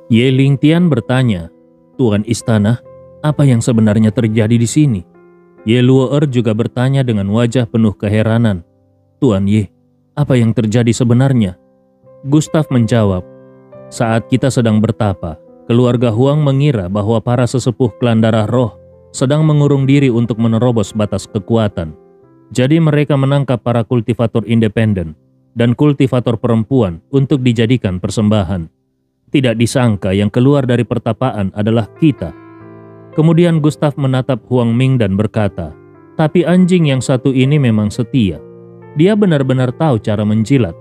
Ye Lingtian bertanya, "Tuan Istana, apa yang sebenarnya terjadi di sini?" Ye Luo'er juga bertanya dengan wajah penuh keheranan, "Tuan Ye, apa yang terjadi sebenarnya?" Gustav menjawab, "Saat kita sedang bertapa, keluarga Huang mengira bahwa para sesepuh klan darah roh sedang mengurung diri untuk menerobos batas kekuatan. Jadi mereka menangkap para kultivator independen dan kultivator perempuan untuk dijadikan persembahan. Tidak disangka yang keluar dari pertapaan adalah kita." Kemudian Gustav menatap Huang Ming dan berkata, "Tapi anjing yang satu ini memang setia. Dia benar-benar tahu cara menjilat.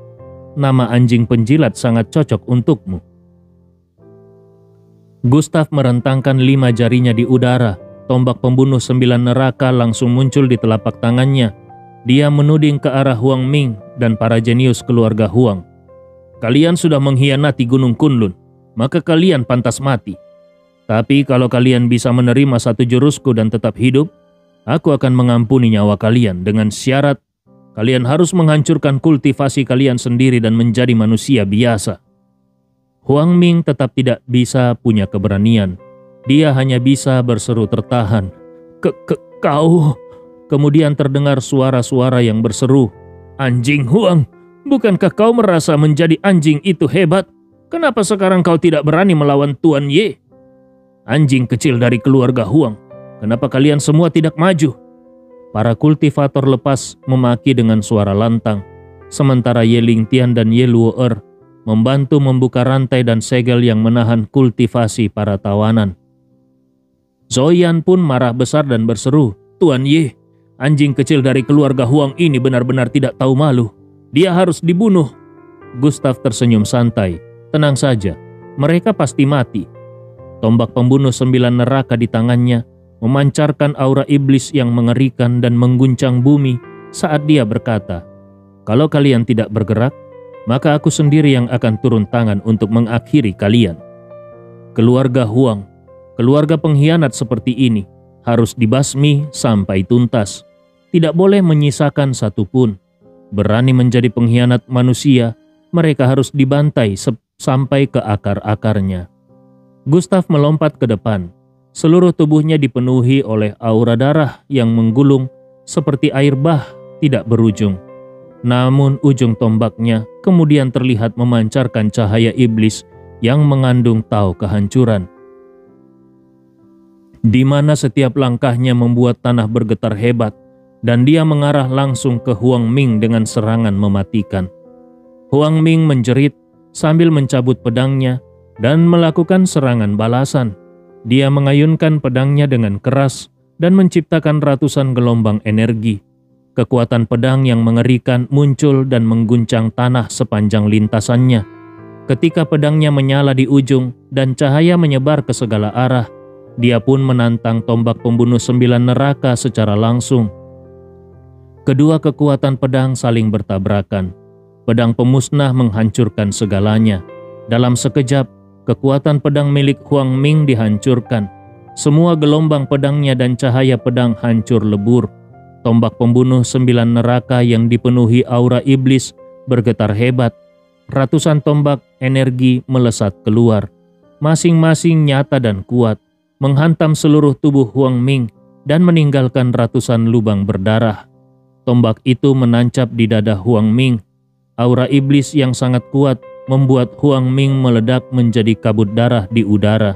Nama anjing penjilat sangat cocok untukmu." Gustav merentangkan 5 jarinya di udara. Tombak pembunuh 9 neraka langsung muncul di telapak tangannya. Dia menuding ke arah Huang Ming dan para jenius keluarga Huang. "Kalian sudah mengkhianati Gunung Kunlun, maka kalian pantas mati. Tapi kalau kalian bisa menerima satu jurusku dan tetap hidup, aku akan mengampuni nyawa kalian dengan syarat kalian harus menghancurkan kultivasi kalian sendiri dan menjadi manusia biasa." Huang Ming tetap tidak bisa punya keberanian. Dia hanya bisa berseru tertahan, Kau. Kemudian terdengar suara-suara yang berseru, "Anjing Huang, bukankah kau merasa menjadi anjing itu hebat? Kenapa sekarang kau tidak berani melawan Tuan Ye? Anjing kecil dari keluarga Huang, kenapa kalian semua tidak maju?" Para kultivator lepas memaki dengan suara lantang, sementara Ye Lingtian dan Ye Luo'er membantu membuka rantai dan segel yang menahan kultivasi para tawanan. Zoyan pun marah besar dan berseru, "Tuan Ye, anjing kecil dari keluarga Huang ini benar-benar tidak tahu malu. Dia harus dibunuh." Gustav tersenyum santai, "Tenang saja, mereka pasti mati." Tombak pembunuh 9 neraka di tangannya memancarkan aura iblis yang mengerikan dan mengguncang bumi saat dia berkata, "Kalau kalian tidak bergerak, maka aku sendiri yang akan turun tangan untuk mengakhiri kalian." Keluarga Huang, keluarga pengkhianat seperti ini, harus dibasmi sampai tuntas. Tidak boleh menyisakan satupun. Berani menjadi pengkhianat manusia, mereka harus dibantai sampai ke akar-akarnya. Gustav melompat ke depan. Seluruh tubuhnya dipenuhi oleh aura darah yang menggulung seperti air bah tidak berujung. Namun ujung tombaknya kemudian terlihat memancarkan cahaya iblis yang mengandung tahu kehancuran, di mana setiap langkahnya membuat tanah bergetar hebat, dan dia mengarah langsung ke Huang Ming dengan serangan mematikan. Huang Ming menjerit sambil mencabut pedangnya dan melakukan serangan balasan. Dia mengayunkan pedangnya dengan keras dan menciptakan ratusan gelombang energi. Kekuatan pedang yang mengerikan muncul dan mengguncang tanah sepanjang lintasannya. Ketika pedangnya menyala di ujung dan cahaya menyebar ke segala arah, dia pun menantang tombak pembunuh 9 neraka secara langsung. Kedua kekuatan pedang saling bertabrakan. Pedang pemusnah menghancurkan segalanya. Dalam sekejap, kekuatan pedang milik Huang Ming dihancurkan. Semua gelombang pedangnya dan cahaya pedang hancur lebur. Tombak pembunuh 9 neraka yang dipenuhi aura iblis bergetar hebat. Ratusan tombak energi melesat keluar. Masing-masing nyata dan kuat, menghantam seluruh tubuh Huang Ming dan meninggalkan ratusan lubang berdarah. Tombak itu menancap di dada Huang Ming. Aura iblis yang sangat kuat membuat Huang Ming meledak menjadi kabut darah di udara.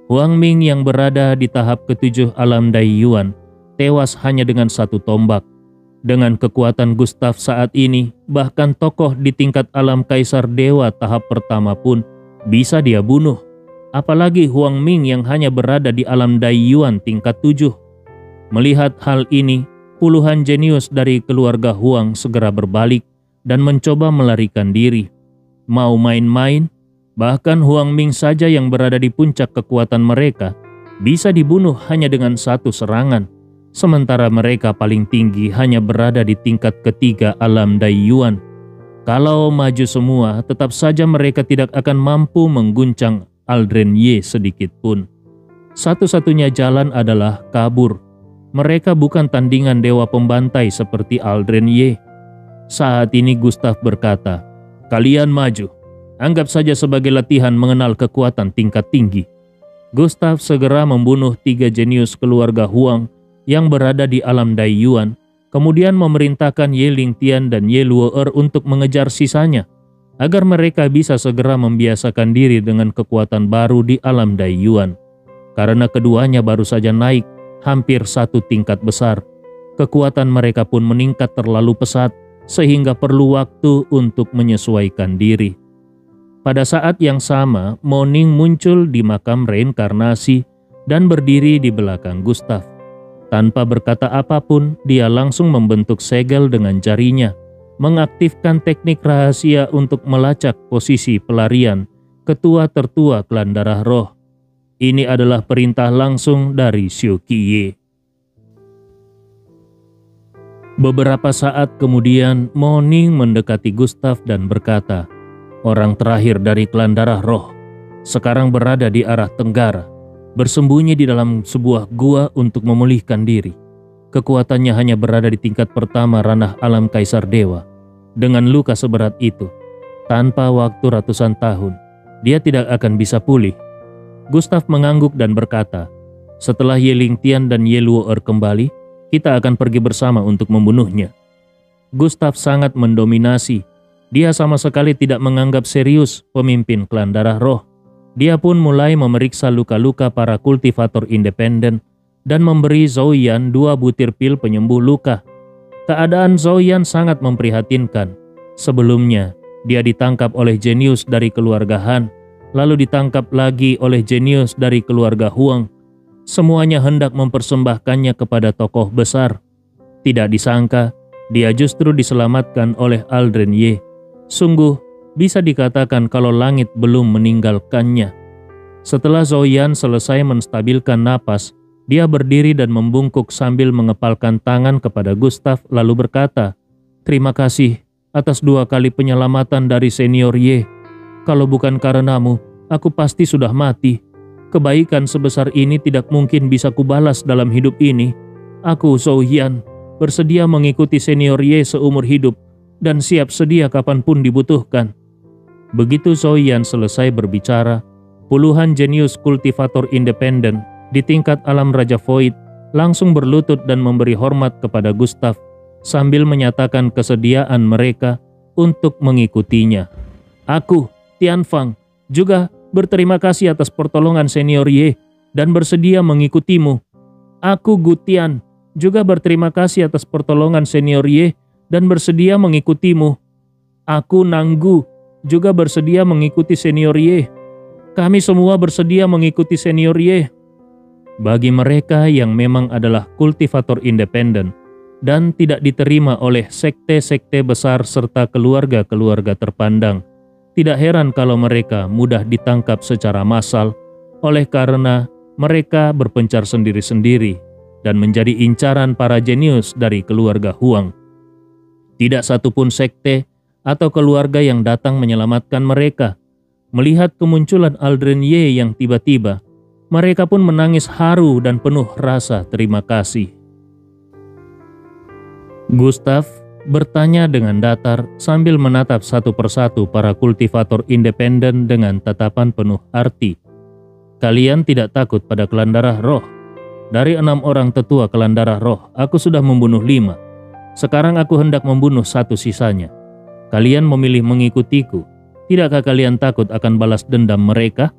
Huang Ming yang berada di tahap ke-7 alam Dai Yuan tewas hanya dengan satu tombak. Dengan kekuatan Gustav saat ini, bahkan tokoh di tingkat alam Kaisar Dewa tahap pertama pun bisa dia bunuh. Apalagi Huang Ming yang hanya berada di alam Dai Yuan tingkat 7. Melihat hal ini, puluhan jenius dari keluarga Huang segera berbalik dan mencoba melarikan diri. Mau main-main, bahkan Huang Ming saja yang berada di puncak kekuatan mereka bisa dibunuh hanya dengan satu serangan. Sementara mereka paling tinggi hanya berada di tingkat ketiga alam Dai Yuan. Kalau maju semua, tetap saja mereka tidak akan mampu mengguncang Aldren Ye sedikit pun. Satu-satunya jalan adalah kabur. Mereka bukan tandingan dewa pembantai seperti Aldren Ye. Saat ini Gustav berkata, "Kalian maju." Anggap saja sebagai latihan mengenal kekuatan tingkat tinggi. Gustav segera membunuh 3 jenius keluarga Huang yang berada di alam Daiyuan, kemudian memerintahkan Ye Lingtian dan Ye Luo'er untuk mengejar sisanya, agar mereka bisa segera membiasakan diri dengan kekuatan baru di alam Daiyuan. Karena keduanya baru saja naik hampir 1 tingkat besar, kekuatan mereka pun meningkat terlalu pesat sehingga perlu waktu untuk menyesuaikan diri. Pada saat yang sama, Moning muncul di makam reinkarnasi dan berdiri di belakang Gustav. Tanpa berkata apapun, dia langsung membentuk segel dengan jarinya, mengaktifkan teknik rahasia untuk melacak posisi pelarian ketua tertua klan darah roh. Ini adalah perintah langsung dari Xiu Qiye. Beberapa saat kemudian, Moning mendekati Gustav dan berkata, "Orang terakhir dari klan darah roh sekarang berada di arah tenggara, bersembunyi di dalam sebuah gua untuk memulihkan diri. Kekuatannya hanya berada di tingkat pertama ranah alam Kaisar Dewa. Dengan luka seberat itu, tanpa waktu ratusan tahun, dia tidak akan bisa pulih." Gustav mengangguk dan berkata, "Setelah Ye Lingtian dan Ye Luo'er kembali, kita akan pergi bersama untuk membunuhnya." Gustav sangat mendominasi. Dia sama sekali tidak menganggap serius pemimpin klan darah roh. Dia pun mulai memeriksa luka-luka para kultivator independen dan memberi Zhou Yan 2 butir pil penyembuh luka. Keadaan Zhou Yan sangat memprihatinkan. Sebelumnya, dia ditangkap oleh jenius dari keluarga Han, lalu ditangkap lagi oleh jenius dari keluarga Huang. Semuanya hendak mempersembahkannya kepada tokoh besar. Tidak disangka, dia justru diselamatkan oleh Aldren Ye. Sungguh, bisa dikatakan kalau langit belum meninggalkannya. Setelah Zhou Yan selesai menstabilkan napas, dia berdiri dan membungkuk sambil mengepalkan tangan kepada Gustav lalu berkata, "Terima kasih atas 2 kali penyelamatan dari senior Ye. Kalau bukan karenamu, aku pasti sudah mati. Kebaikan sebesar ini tidak mungkin bisa kubalas dalam hidup ini. Aku, Zhou Yan, bersedia mengikuti senior Ye seumur hidup dan siap sedia kapanpun dibutuhkan." Begitu Zhou Yan selesai berbicara, puluhan jenius kultivator independen di tingkat alam Raja Void langsung berlutut dan memberi hormat kepada Gustav sambil menyatakan kesediaan mereka untuk mengikutinya. "Aku, Tianfang, juga berterima kasih atas pertolongan senior Ye dan bersedia mengikutimu. Aku, Gutian, juga berterima kasih atas pertolongan senior Ye dan bersedia mengikutimu. Aku, Nanggu, juga bersedia mengikuti senior Ye. Kami semua bersedia mengikuti senior Ye." Bagi mereka yang memang adalah kultivator independen dan tidak diterima oleh sekte-sekte besar serta keluarga-keluarga terpandang, tidak heran kalau mereka mudah ditangkap secara massal oleh karena mereka berpencar sendiri-sendiri dan menjadi incaran para jenius dari keluarga Huang. Tidak satupun sekte atau keluarga yang datang menyelamatkan mereka. Melihat kemunculan Aldren Ye yang tiba-tiba, mereka pun menangis haru dan penuh rasa terima kasih. Gustav bertanya dengan datar sambil menatap satu persatu para kultivator independen dengan tatapan penuh arti. "Kalian tidak takut pada klan darah roh? Dari 6 orang tetua klan darah roh, aku sudah membunuh 5. Sekarang aku hendak membunuh 1 sisanya. Kalian memilih mengikutiku. Tidakkah kalian takut akan balas dendam mereka?"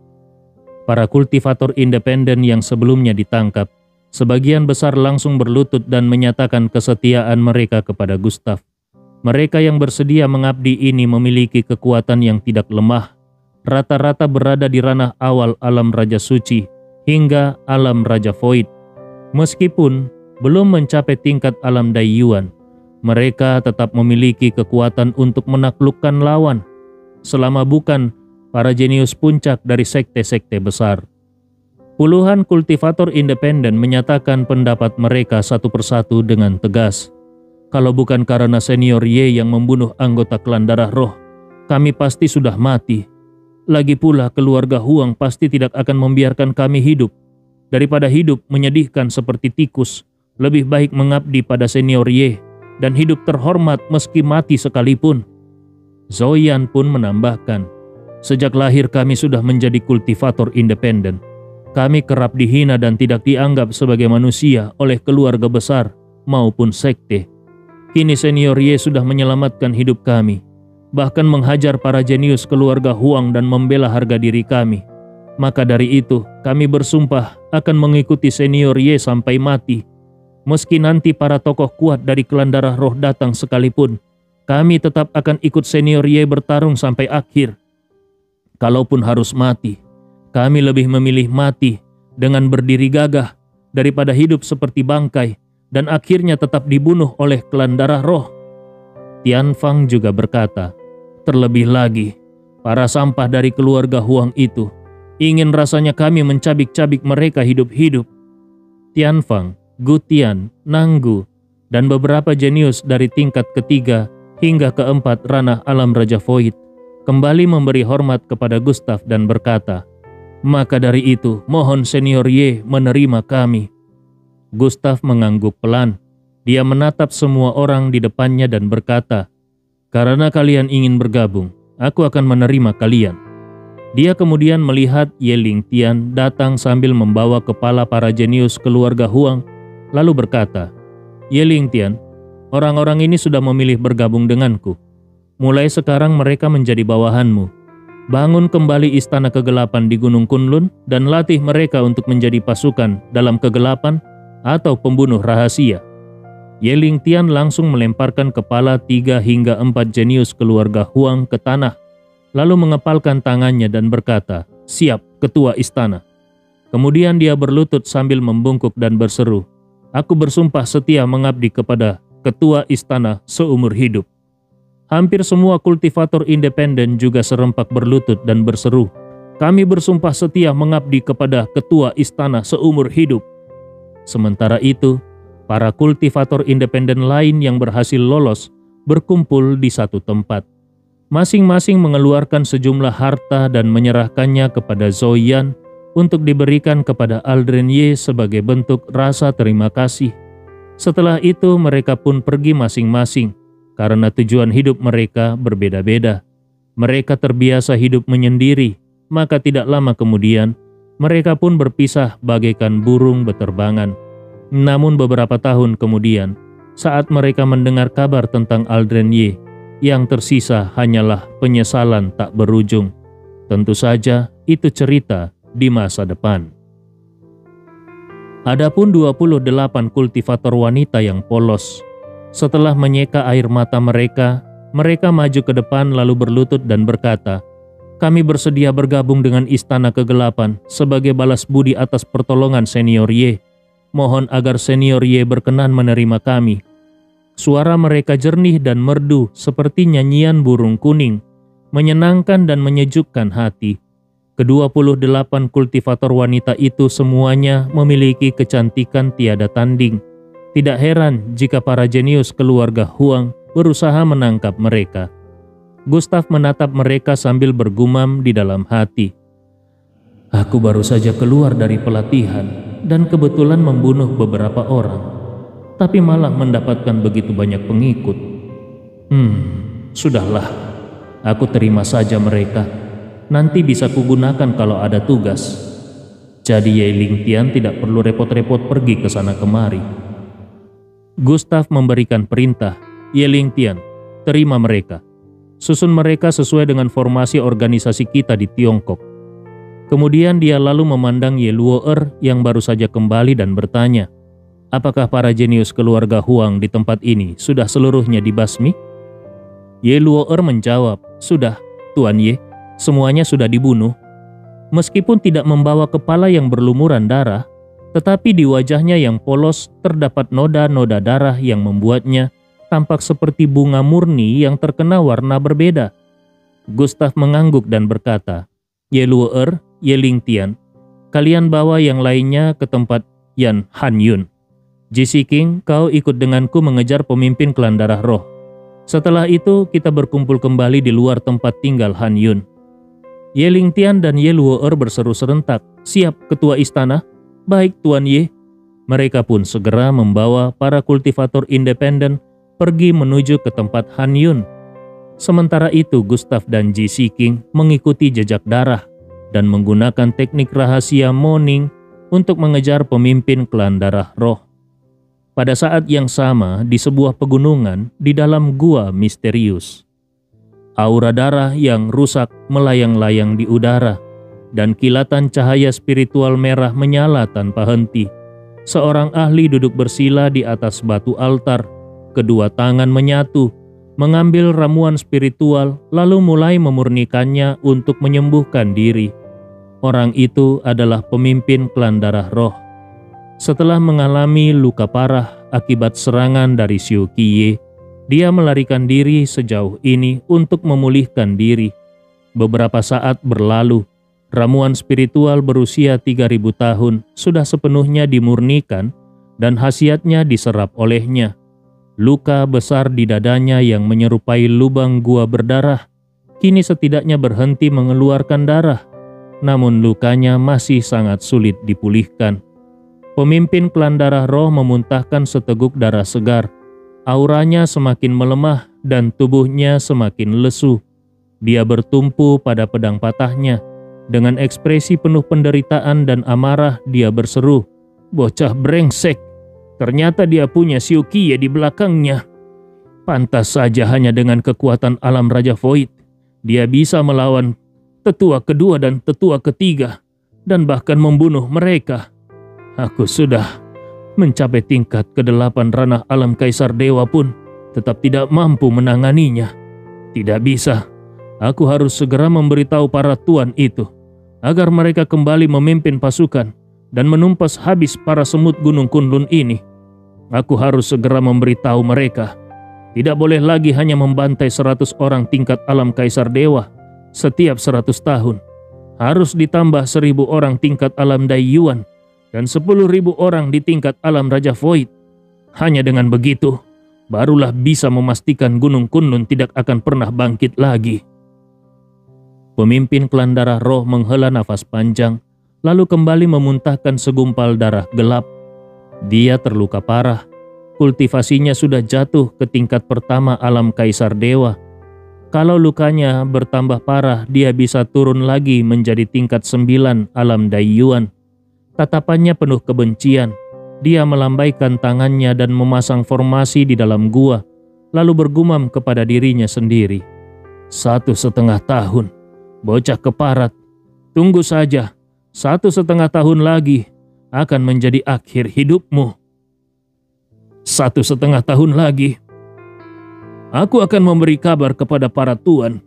Para kultivator independen yang sebelumnya ditangkap, sebagian besar langsung berlutut dan menyatakan kesetiaan mereka kepada Gustav. Mereka yang bersedia mengabdi ini memiliki kekuatan yang tidak lemah. Rata-rata berada di ranah awal alam Raja Suci hingga alam Raja Void. Meskipun belum mencapai tingkat alam Daiyuan, mereka tetap memiliki kekuatan untuk menaklukkan lawan, selama bukan para jenius puncak dari sekte-sekte besar. Puluhan kultivator independen menyatakan pendapat mereka satu persatu dengan tegas. "Kalau bukan karena senior Ye yang membunuh anggota klan darah roh, kami pasti sudah mati. Lagi pula keluarga Huang pasti tidak akan membiarkan kami hidup. Daripada hidup menyedihkan seperti tikus, lebih baik mengabdi pada senior Ye dan hidup terhormat meski mati sekalipun." Zhou Yan pun menambahkan, Sejak lahir kami sudah menjadi kultivator independen. Kami kerap dihina dan tidak dianggap sebagai manusia oleh keluarga besar maupun sekte. Kini Senior Ye sudah menyelamatkan hidup kami, bahkan menghajar para jenius keluarga Huang dan membela harga diri kami. Maka dari itu, kami bersumpah akan mengikuti Senior Ye sampai mati. Meski nanti para tokoh kuat dari klan darah roh datang sekalipun, kami tetap akan ikut Senior Ye bertarung sampai akhir. Kalaupun harus mati, kami lebih memilih mati dengan berdiri gagah daripada hidup seperti bangkai dan akhirnya tetap dibunuh oleh klan darah roh. Tianfang juga berkata, terlebih lagi, para sampah dari keluarga Huang itu ingin rasanya kami mencabik-cabik mereka hidup-hidup. Tianfang, Gutian, Nanggu, dan beberapa jenius dari tingkat ketiga hingga keempat ranah alam Raja Void kembali memberi hormat kepada Gustav dan berkata, maka dari itu mohon Senior Ye menerima kami. Gustav mengangguk pelan. Dia menatap semua orang di depannya dan berkata, karena kalian ingin bergabung, aku akan menerima kalian. Dia kemudian melihat Ye Lingtian datang sambil membawa kepala para jenius keluarga Huang, lalu berkata, Ye Lingtian, orang-orang ini sudah memilih bergabung denganku. Mulai sekarang mereka menjadi bawahanmu. Bangun kembali istana kegelapan di Gunung Kunlun dan latih mereka untuk menjadi pasukan dalam kegelapan atau pembunuh rahasia. Ye Lingtian langsung melemparkan kepala 3 hingga 4 jenius keluarga Huang ke tanah, lalu mengepalkan tangannya dan berkata, siap, ketua istana. Kemudian dia berlutut sambil membungkuk dan berseru, aku bersumpah setia mengabdi kepada ketua istana seumur hidup. Hampir semua kultivator independen juga serempak berlutut dan berseru, kami bersumpah setia mengabdi kepada ketua istana seumur hidup. Sementara itu, para kultivator independen lain yang berhasil lolos berkumpul di satu tempat. Masing-masing mengeluarkan sejumlah harta dan menyerahkannya kepada Zhou Yan untuk diberikan kepada Aldren Ye sebagai bentuk rasa terima kasih. Setelah itu mereka pun pergi masing-masing karena tujuan hidup mereka berbeda-beda. Mereka terbiasa hidup menyendiri, maka tidak lama kemudian mereka pun berpisah bagaikan burung beterbangan. Namun beberapa tahun kemudian, saat mereka mendengar kabar tentang Aldren Ye, yang tersisa hanyalah penyesalan tak berujung. Tentu saja itu cerita di masa depan. Adapun 28 kultivator wanita yang polos, setelah menyeka air mata mereka, mereka maju ke depan lalu berlutut dan berkata, kami bersedia bergabung dengan Istana Kegelapan sebagai balas budi atas pertolongan Senior Ye. Mohon agar Senior Ye berkenan menerima kami. Suara mereka jernih dan merdu seperti nyanyian burung kuning, menyenangkan dan menyejukkan hati. Ke-28 kultivator wanita itu semuanya memiliki kecantikan tiada tanding. Tidak heran jika para jenius keluarga Huang berusaha menangkap mereka. Gustav menatap mereka sambil bergumam di dalam hati. Aku baru saja keluar dari pelatihan dan kebetulan membunuh beberapa orang, tapi malah mendapatkan begitu banyak pengikut. Sudahlah, aku terima saja mereka. Nanti bisa kugunakan kalau ada tugas. Jadi Ye Lingtian tidak perlu repot-repot pergi ke sana kemari. Gustav memberikan perintah, Ye Lingtian, terima mereka. Susun mereka sesuai dengan formasi organisasi kita di Tiongkok. Kemudian dia lalu memandang Ye Luo'er yang baru saja kembali dan bertanya, apakah para jenius keluarga Huang di tempat ini sudah seluruhnya dibasmi? Ye Luo'er menjawab, sudah, Tuan Ye, semuanya sudah dibunuh. Meskipun tidak membawa kepala yang berlumuran darah, tetapi di wajahnya yang polos terdapat noda-noda darah yang membuatnya tampak seperti bunga murni yang terkena warna berbeda. Gustav mengangguk dan berkata, Ye Luo'er, Ye Lingtian, kalian bawa yang lainnya ke tempat Yan Han Yun. Jisi King, kau ikut denganku mengejar pemimpin klan darah roh. Setelah itu kita berkumpul kembali di luar tempat tinggal Han Yun. Ye Lingtian dan Ye Luo'er berseru serentak, siap ketua istana? Baik Tuan Ye. Mereka pun segera membawa para kultivator independen pergi menuju ke tempat Han Yun. Sementara itu Gustav dan Ji Siking mengikuti jejak darah dan menggunakan teknik rahasia Moning untuk mengejar pemimpin klan darah roh. Pada saat yang sama di sebuah pegunungan di dalam gua misterius, aura darah yang rusak melayang-layang di udara dan kilatan cahaya spiritual merah menyala tanpa henti. Seorang ahli duduk bersila di atas batu altar, kedua tangan menyatu, mengambil ramuan spiritual lalu mulai memurnikannya untuk menyembuhkan diri. Orang itu adalah pemimpin klan darah roh. Setelah mengalami luka parah akibat serangan dari Xiu Qiye, dia melarikan diri sejauh ini untuk memulihkan diri. Beberapa saat berlalu, ramuan spiritual berusia 3000 tahun sudah sepenuhnya dimurnikan dan khasiatnya diserap olehnya. Luka besar di dadanya yang menyerupai lubang gua berdarah, kini setidaknya berhenti mengeluarkan darah. Namun lukanya masih sangat sulit dipulihkan. Pemimpin klan darah roh memuntahkan seteguk darah segar. Auranya semakin melemah dan tubuhnya semakin lesu. Dia bertumpu pada pedang patahnya. Dengan ekspresi penuh penderitaan dan amarah dia berseru, "Bocah brengsek, ternyata dia punya Xiu Qiye di belakangnya. Pantas saja hanya dengan kekuatan alam Raja Void, dia bisa melawan tetua kedua dan tetua ketiga, dan bahkan membunuh mereka. Aku sudah mencapai tingkat ke-8 ranah alam Kaisar Dewa pun tetap tidak mampu menanganinya. Tidak bisa, aku harus segera memberitahu para tuan itu, agar mereka kembali memimpin pasukan dan menumpas habis para semut Gunung Kunlun ini. Aku harus segera memberitahu mereka, tidak boleh lagi hanya membantai 100 orang tingkat alam Kaisar Dewa setiap 100 tahun. Harus ditambah 1000 orang tingkat alam Dai Yuan dan 10.000 orang di tingkat alam Raja Void. Hanya dengan begitu, barulah bisa memastikan Gunung Kunlun tidak akan pernah bangkit lagi." Pemimpin klan darah roh menghela nafas panjang, lalu kembali memuntahkan segumpal darah gelap. Dia terluka parah. Kultivasinya sudah jatuh ke tingkat pertama alam Kaisar Dewa. Kalau lukanya bertambah parah, dia bisa turun lagi menjadi tingkat 9 alam Dai Yuan. Tatapannya penuh kebencian. Dia melambaikan tangannya dan memasang formasi di dalam gua, lalu bergumam kepada dirinya sendiri. 1,5 tahun, bocah keparat. Tunggu saja, 1,5 tahun lagi akan menjadi akhir hidupmu. 1,5 tahun lagi, aku akan memberi kabar kepada para tuan.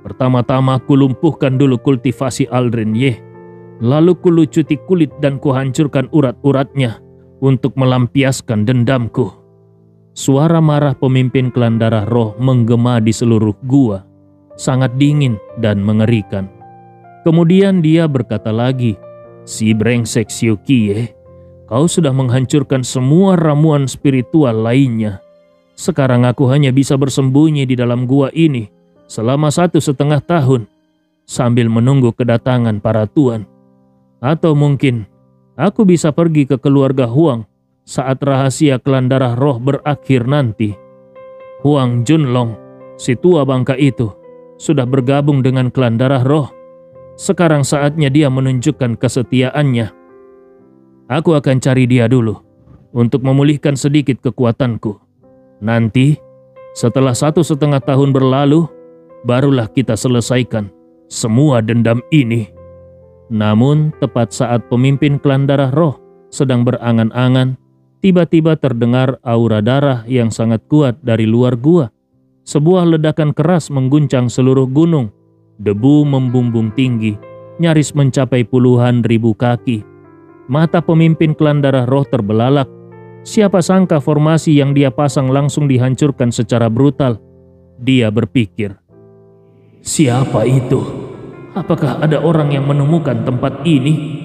Pertama-tama kulumpuhkan dulu kultivasi Aldren Ye, lalu kulucuti kulit dan kuhancurkan urat-uratnya untuk melampiaskan dendamku." Suara marah pemimpin klan darah roh menggema di seluruh gua, sangat dingin dan mengerikan. Kemudian dia berkata lagi, "Si brengsek Xiu Qiye, kau sudah menghancurkan semua ramuan spiritual lainnya. Sekarang aku hanya bisa bersembunyi di dalam gua ini selama 1,5 tahun sambil menunggu kedatangan para tuan. Atau mungkin aku bisa pergi ke keluarga Huang saat rahasia klan darah roh berakhir nanti. Huang Junlong, si tua bangka itu, sudah bergabung dengan klan darah roh. Sekarang saatnya dia menunjukkan kesetiaannya. Aku akan cari dia dulu untuk memulihkan sedikit kekuatanku. Nanti, setelah 1,5 tahun berlalu, barulah kita selesaikan semua dendam ini." Namun, tepat saat pemimpin klan darah roh sedang berangan-angan, tiba-tiba terdengar aura darah yang sangat kuat dari luar gua. Sebuah ledakan keras mengguncang seluruh gunung. Debu membumbung tinggi, nyaris mencapai puluhan ribu kaki. Mata pemimpin klan darah roh terbelalak. Siapa sangka formasi yang dia pasang langsung dihancurkan secara brutal. Dia berpikir, "Siapa itu? Apakah ada orang yang menemukan tempat ini?"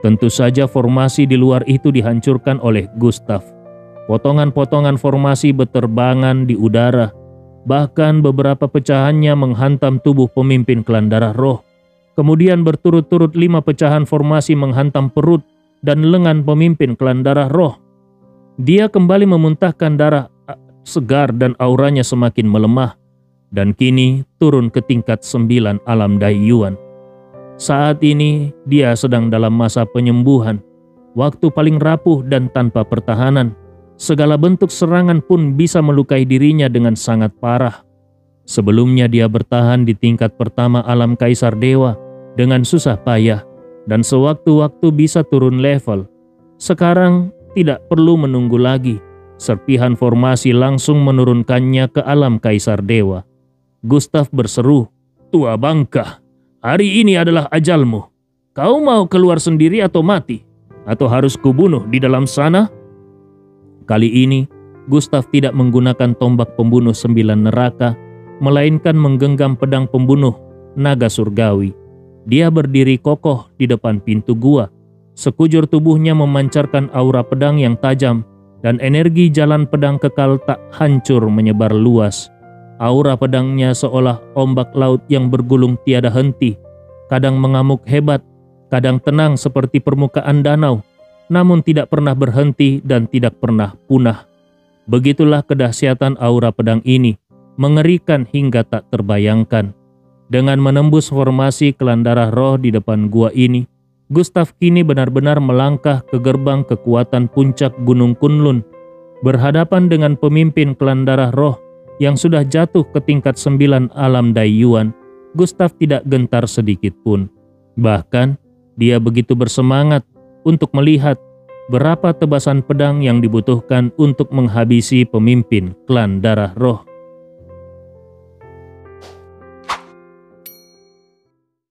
Tentu saja formasi di luar itu dihancurkan oleh Gustav. Potongan-potongan formasi berterbangan di udara. Bahkan beberapa pecahannya menghantam tubuh pemimpin klan darah roh. Kemudian berturut-turut 5 pecahan formasi menghantam perut dan lengan pemimpin klan darah roh. Dia kembali memuntahkan darah segar dan auranya semakin melemah. dan kini turun ke tingkat 9 alam Daiyuan. Saat ini dia sedang dalam masa penyembuhan, waktu paling rapuh dan tanpa pertahanan. Segala bentuk serangan pun bisa melukai dirinya dengan sangat parah. Sebelumnya dia bertahan di tingkat pertama alam Kaisar Dewa dengan susah payah dan sewaktu-waktu bisa turun level. Sekarang tidak perlu menunggu lagi. Serpihan formasi langsung menurunkannya ke alam Kaisar Dewa. Gustav berseru, "Tua bangka, hari ini adalah ajalmu. Kau mau keluar sendiri atau mati? Atau harus kubunuh di dalam sana?" Kali ini, Gustav tidak menggunakan tombak pembunuh 9 neraka, melainkan menggenggam pedang pembunuh naga surgawi. Dia berdiri kokoh di depan pintu gua. Sekujur tubuhnya memancarkan aura pedang yang tajam, dan energi jalan pedang kekal tak hancur menyebar luas. Aura pedangnya seolah ombak laut yang bergulung tiada henti, kadang mengamuk hebat, kadang tenang seperti permukaan danau, namun tidak pernah berhenti dan tidak pernah punah. Begitulah kedahsyatan aura pedang ini, mengerikan hingga tak terbayangkan. Dengan menembus formasi Klan Darah Roh di depan gua ini, Gustav kini benar-benar melangkah ke gerbang kekuatan puncak Gunung Kunlun. Berhadapan dengan pemimpin Klan Darah Roh yang sudah jatuh ke tingkat 9 alam Daiyuan, Gustav tidak gentar sedikit pun. Bahkan, dia begitu bersemangat untuk melihat berapa tebasan pedang yang dibutuhkan untuk menghabisi pemimpin Klan Darah Roh.